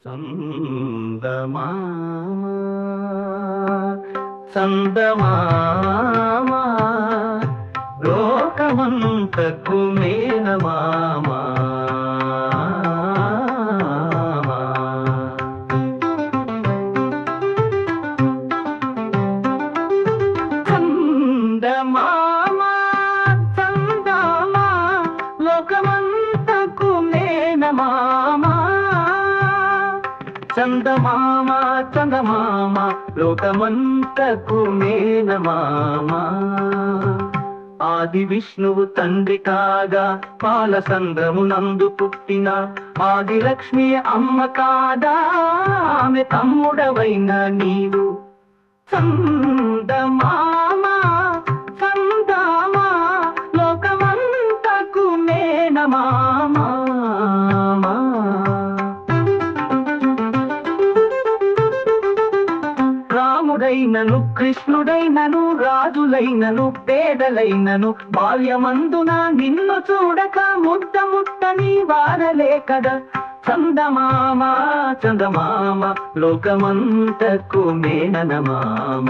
చందమామ చందమామ లోకమంతకు మేనమామ చందమామ చందమామ లోకమంతకు మేనమామ చందమామ చందమామ లోకమంతకు మేనమామ ఆది విష్ణువు తండ్రి కాగా పాలసంద్రమునందు పుట్టిన ఆది లక్ష్మి అమ్మ కాదా ఆమె తమ్ముడవైన నీవు చందమామ చందమామ లోకమంతకు మేనమామ రాముడైనను కృష్ణుడైనను రాజులైనను పేదలైనను బాల్యమందున నిన్ను చూడక ముద్ద ముట్టని వారలే కదా చందమామ చందమామ లోకమంతకు మేనమామ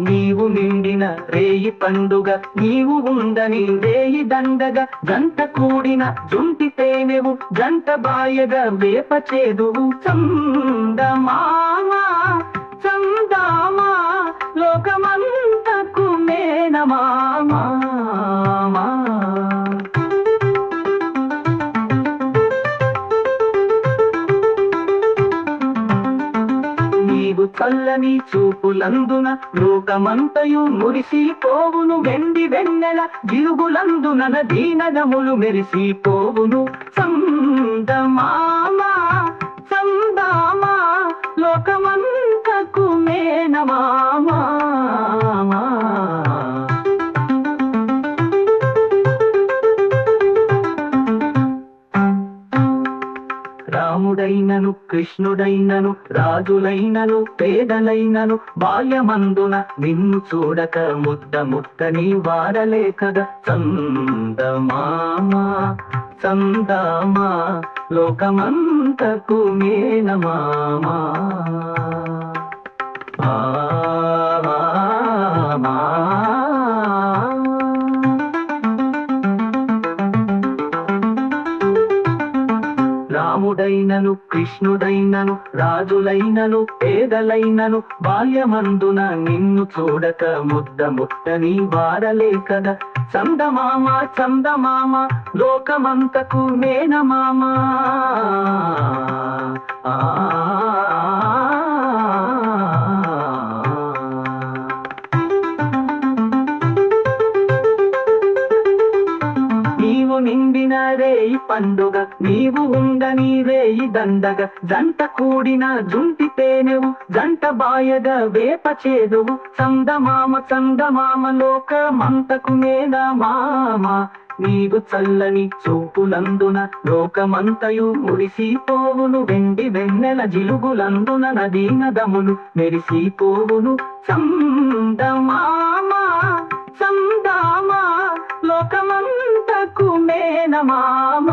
నీవు నిండిన రేయి పండుగ నీవు ఉందని రేయి దండగ గంట కూడిన జుంటి తేనెవు గంట బాయగా వేప చేదువు చందమామ చందమామ లోకమంతకు మేనమామ చల్లని చూపులందున లోకమంతయు మురిసిపోవును వెండి వెన్నెల గిరుగులందున దీనదములు మెరిసిపోవును చందమామ చందమామ లోకమంతకు మేనమామ రాముడైనను కృష్ణుడైనను రాజులైనను పేదలైనను బాల్యమందున నిన్ను చూడక ముద్ద ముట్టని వారలే కదా చందమామ చందమామ లోకమంతకు మేనమామ రాముడైనను కృష్ణుడైనను రాజులైనను పేదలైనను బాల్యమందున నిన్ను చూడక ముద్ద ముట్టని వారలే కదా చందమామ చందమామ లోకమంతకు మేనమామ నీవు నిండిన రేయి పండుగ నీవు ఉందని రేయి దండగ జంట కూడిన జుంటి తేనెవు జంట బాయగా వేప చేదువు చందమామ చందమామ లోకమంతకు మేనమామ నీవు చల్లని చూపులందున లోకమంతయు మురిసిపోవును వెండి వెన్నెల జిలుగులందున నదీనదములు మెరిసిపోవును చందమామ చందమామ లోకమంతకు మేనమామ